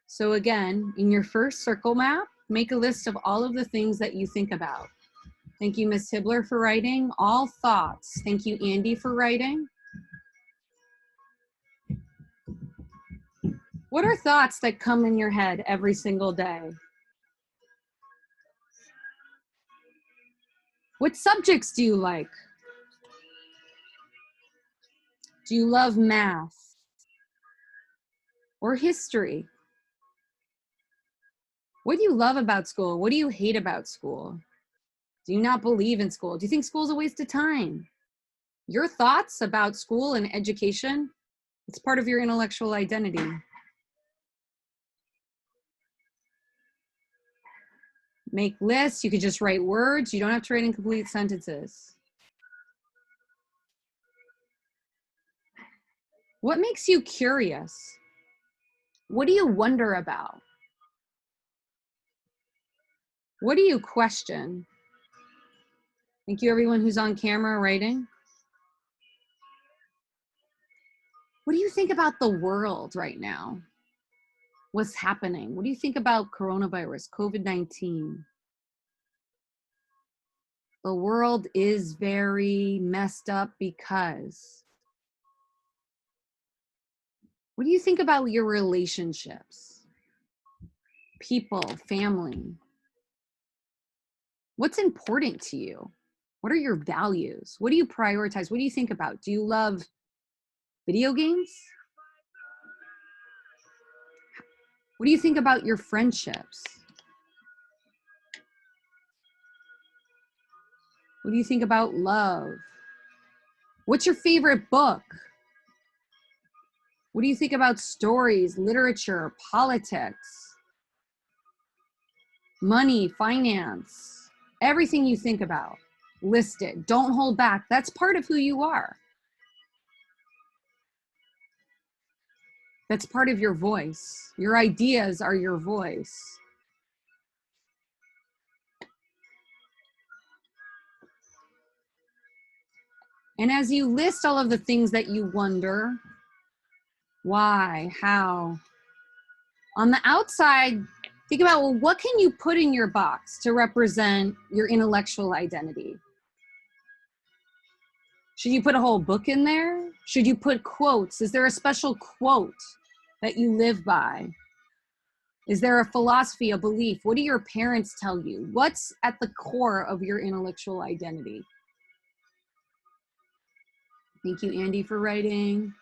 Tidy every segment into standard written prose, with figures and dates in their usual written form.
So again, in your first circle map, make a list of all of the things that you think about. Thank you, Ms. Hibbler, for writing. All thoughts. Thank you, Andy, for writing. What are thoughts that come in your head every single day? What subjects do you like? Do you love math or history? What do you love about school? What do you hate about school? Do you not believe in school? Do you think school is a waste of time? Your thoughts about school and education, it's part of your intellectual identity. Make lists. You could just write words. You don't have to write incomplete sentences. What makes you curious? What do you wonder about? What do you question? Thank you, everyone who's on camera writing. What do you think about the world right now? What's happening? What do you think about coronavirus, COVID-19? The world is very messed up because. What do you think about your relationships? People, family. What's important to you? What are your values? What do you prioritize? What do you think about? Do you love video games? What do you think about your friendships? What do you think about love? What's your favorite book? What do you think about stories, literature, politics, money, finance? Everything you think about, list it. Don't hold back. That's part of who you are. That's part of your voice. Your ideas are your voice. And as you list all of the things that you wonder, why, how, on the outside, think about, well, what can you put in your box to represent your intellectual identity? Should you put a whole book in there? Should you put quotes? Is there a special quote that you live by? Is there a philosophy, a belief? What do your parents tell you? What's at the core of your intellectual identity? Thank you, Andy, for writing.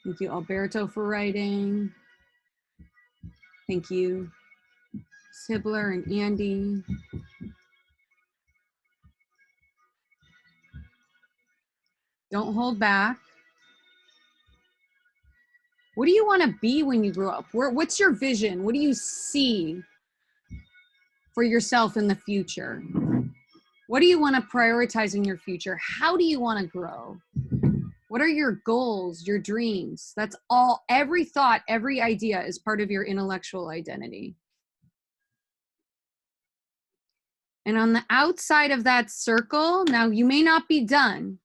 Thank you, Alberto, for writing. Thank you, Sibler and Andy. Don't hold back. What do you want to be when you grow up? What's your vision? What do you see for yourself in the future? What do you want to prioritize in your future? How do you want to grow? What are your goals, your dreams? That's all, every thought, every idea is part of your intellectual identity. And on the outside of that circle, now you may not be done.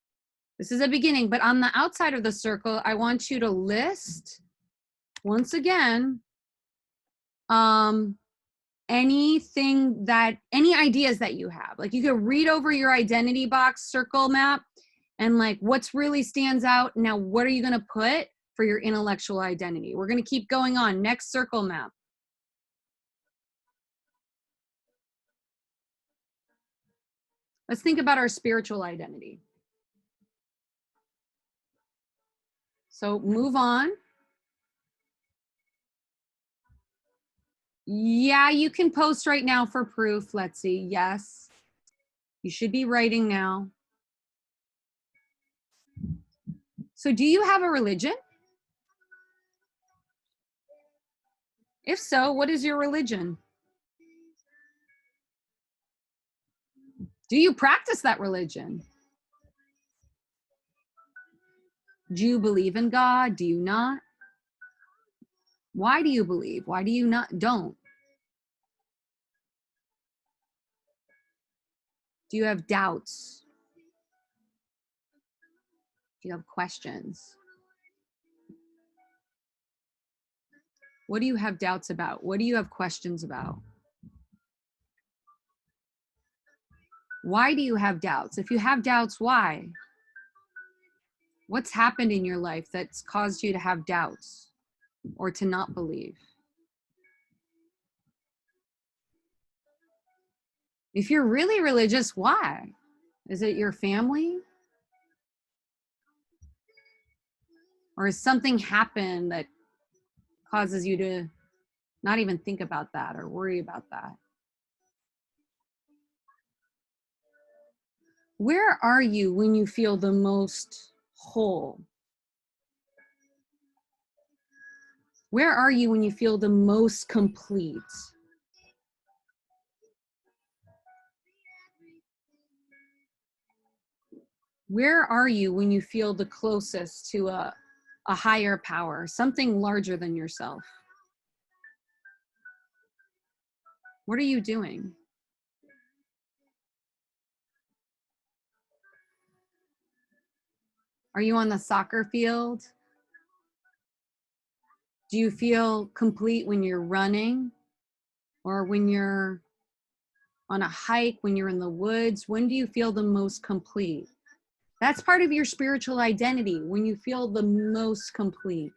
This is a beginning, but on the outside of the circle, I want you to list, once again, any ideas that you have. Like you could read over your identity box circle map and like what's really stands out. Now, what are you going to put for your intellectual identity? We're going to keep going on. Next circle map. Let's think about our spiritual identity. So move on. Yeah, you can post right now for proof. Let's see. Yes. You should be writing now. So do you have a religion? If so, what is your religion? Do you practice that religion? Do you believe in God? Do you not? Why do you believe? Why do you don't? Do you have doubts? Do you have questions? What do you have doubts about? What do you have questions about? Why do you have doubts? If you have doubts, why? What's happened in your life that's caused you to have doubts or to not believe? If you're really religious, why? Is it your family? Or has something happened that causes you to not even think about that or worry about that? Where are you when you feel the most whole? Where are you when you feel the most complete? Where are you when you feel the closest to a higher power, something larger than yourself? What are you doing? Are you on the soccer field? Do you feel complete when you're running or when you're on a hike, when you're in the woods? When do you feel the most complete? That's part of your spiritual identity, when you feel the most complete.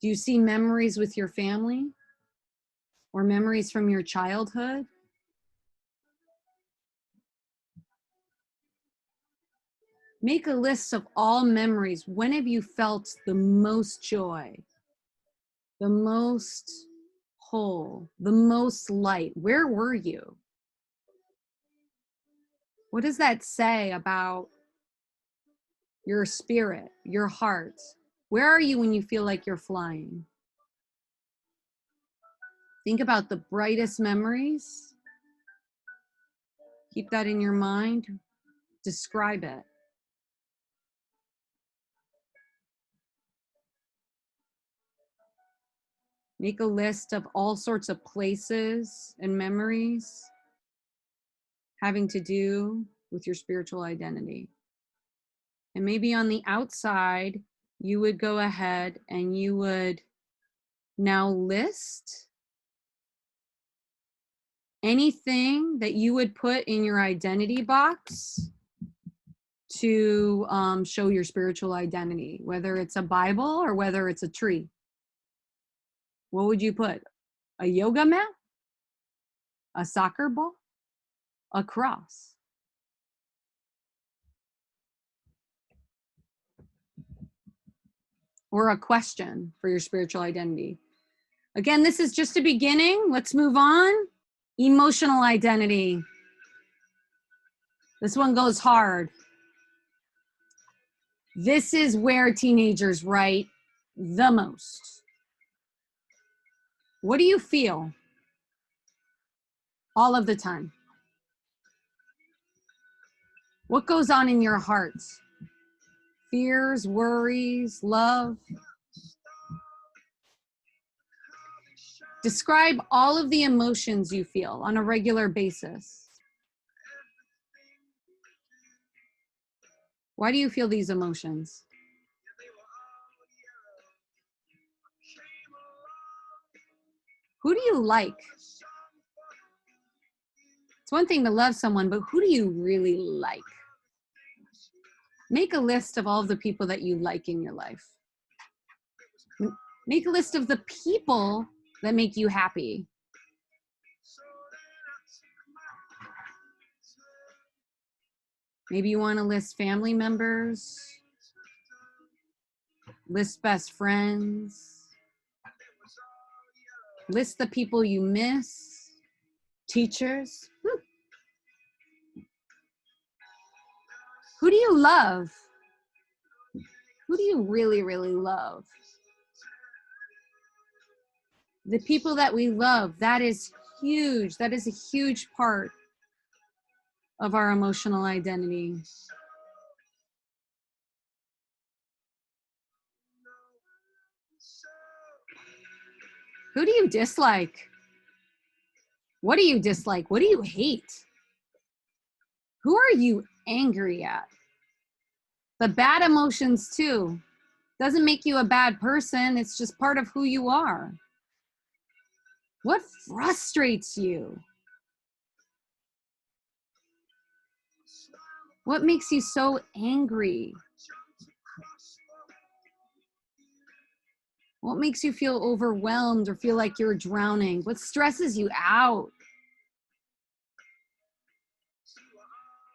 Do you see memories with your family or memories from your childhood? Make a list of all memories. When have you felt the most joy, the most whole, the most light? Where were you? What does that say about your spirit, your heart? Where are you when you feel like you're flying? Think about the brightest memories. Keep that in your mind. Describe it. Make a list of all sorts of places and memories having to do with your spiritual identity. And maybe on the outside, you would go ahead and you would now list anything that you would put in your identity box to show your spiritual identity, whether it's a Bible or whether it's a tree. What would you put? A yoga mat? A soccer ball? A cross? Or a question for your spiritual identity? Again, this is just a beginning. Let's move on. Emotional identity. This one goes hard. This is where teenagers write the most. What do you feel all of the time? What goes on in your heart? Fears, worries, love? Describe all of the emotions you feel on a regular basis. Why do you feel these emotions? Who do you like? It's one thing to love someone, but who do you really like? Make a list of all of the people that you like in your life. Make a list of the people that make you happy. Maybe you want to list family members, list best friends, list the people you miss, teachers. Who do you love? Who do you really, really love? The people that we love, that is huge. That is a huge part of our emotional identity. Who do you dislike? What do you dislike? What do you hate? Who are you angry at? The bad emotions too. Doesn't make you a bad person. It's just part of who you are. What frustrates you? What makes you so angry? What makes you feel overwhelmed or feel like you're drowning? What stresses you out?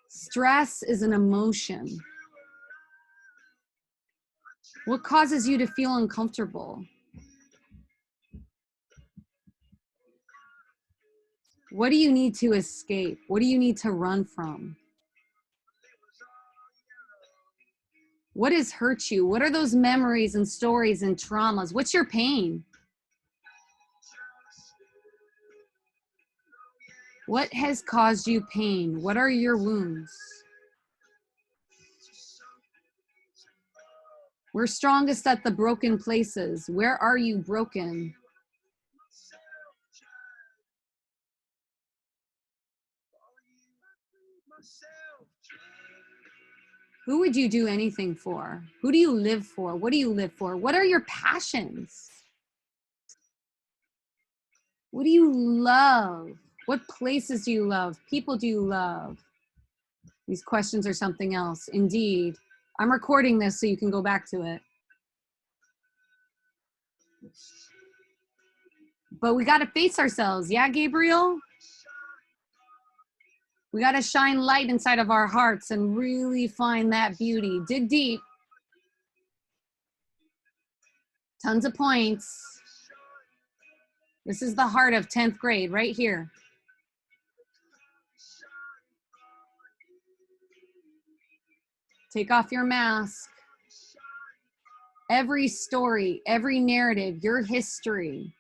Stress is an emotion. What causes you to feel uncomfortable? What do you need to escape? What do you need to run from? What has hurt you? What are those memories and stories and traumas? What's your pain? What has caused you pain? What are your wounds? We're strongest at the broken places. Where are you broken? Who would you do anything for? Who do you live for? What do you live for? What are your passions? What do you love? What places do you love? People do you love? These questions are something else. Indeed. I'm recording this so you can go back to it. But we got to face ourselves. Yeah, Gabriel? We got to shine light inside of our hearts and really find that beauty. Dig deep. Tons of points. This is the heart of 10th grade right here. Take off your mask. Every story, every narrative, your history,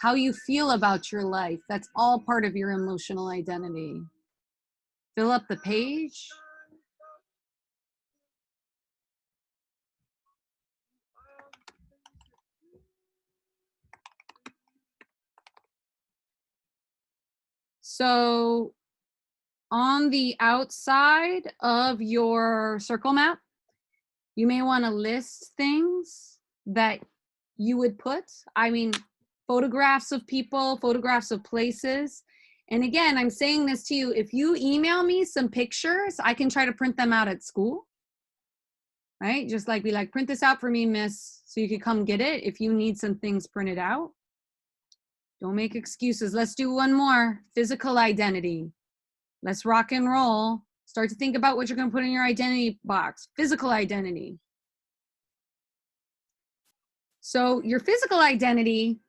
how you feel about your life, that's all part of your emotional identity. Fill up the page. So on the outside of your circle map, you may want to list things that you would put. I mean, photographs of people, photographs of places. And again, I'm saying this to you, if you email me some pictures, I can try to print them out at school. Right? Just like be like, print this out for me, miss, so you could come get it if you need some things printed out. Don't make excuses. Let's do one more. Physical identity. Let's rock and roll. Start to think about what you're going to put in your identity box. Physical identity. So your physical identity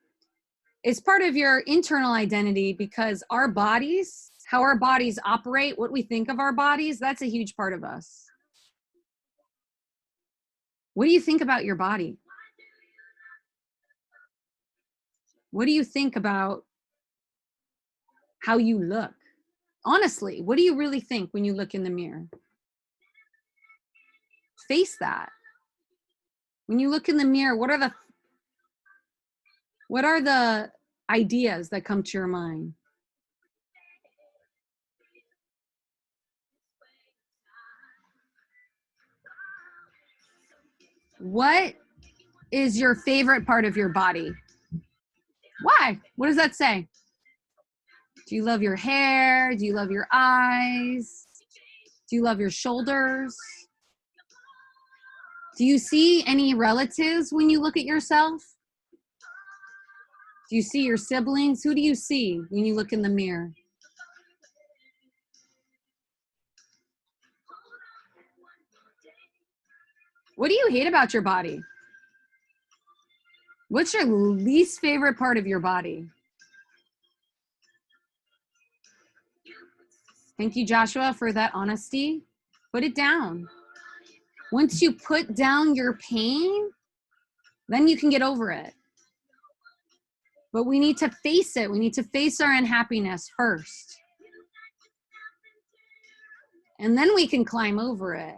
is part of your internal identity because our bodies, how our bodies operate, what we think of our bodies, that's a huge part of us. What do you think about your body? What do you think about how you look? Honestly, what do you really think when you look in the mirror? Face that. When you look in the mirror, what are the ideas that come to your mind? What is your favorite part of your body? Why? What does that say? Do you love your hair? Do you love your eyes? Do you love your shoulders? Do you see any relatives when you look at yourself? Do you see your siblings? Who do you see when you look in the mirror? What do you hate about your body? What's your least favorite part of your body? Thank you, Joshua, for that honesty. Put it down. Once you put down your pain, then you can get over it. But we need to face it. We need to face our unhappiness first. And then we can climb over it.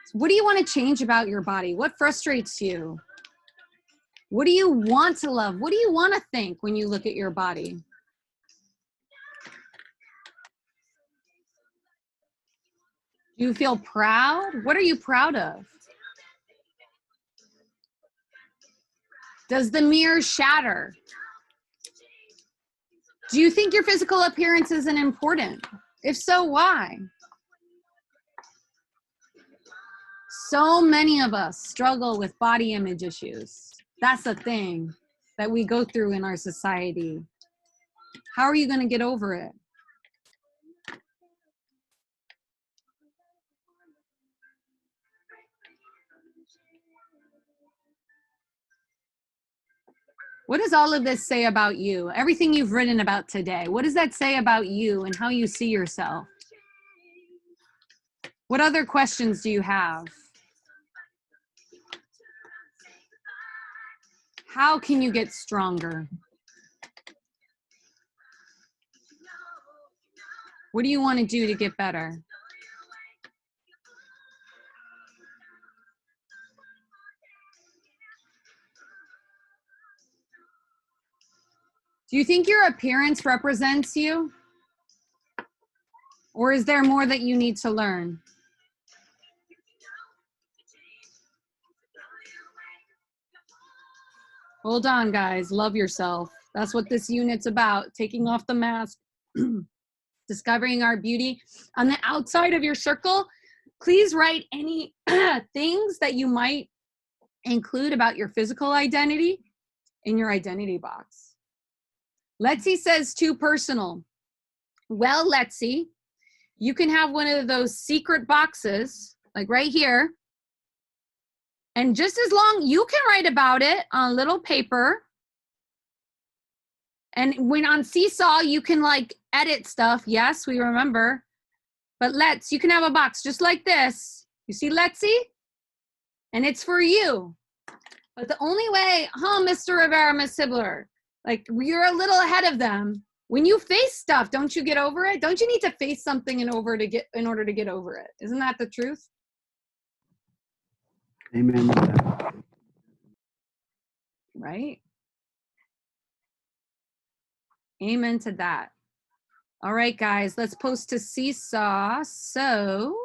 So what do you want to change about your body? What frustrates you? What do you want to love? What do you want to think when you look at your body? Do you feel proud? What are you proud of? Does the mirror shatter? Do you think your physical appearance isn't important? If so, why? So many of us struggle with body image issues. That's the thing that we go through in our society. How are you going to get over it? What does all of this say about you? Everything you've written about today, what does that say about you and how you see yourself? What other questions do you have? How can you get stronger? What do you want to do to get better? Do you think your appearance represents you? Or is there more that you need to learn? Hold on, guys. Love yourself. That's what this unit's about. Taking off the mask, discovering our beauty. On the outside of your circle, please write any things that you might include about your physical identity in your identity box. Letsy says too personal. Well, Letsy, you can have one of those secret boxes, like right here. And just as long, you can write about it on a little paper. And when on Seesaw, you can like edit stuff. Yes, we remember. But you can have a box just like this. You see Letsy? And it's for you. But the only way, Mr. Rivera, Miss Sibler, like you're a little ahead of them. When you face stuff, don't you get over it? Don't you need to face something in order to get over it? Isn't that the truth? Amen. Right? Amen to that. All right, guys, let's post to Seesaw. So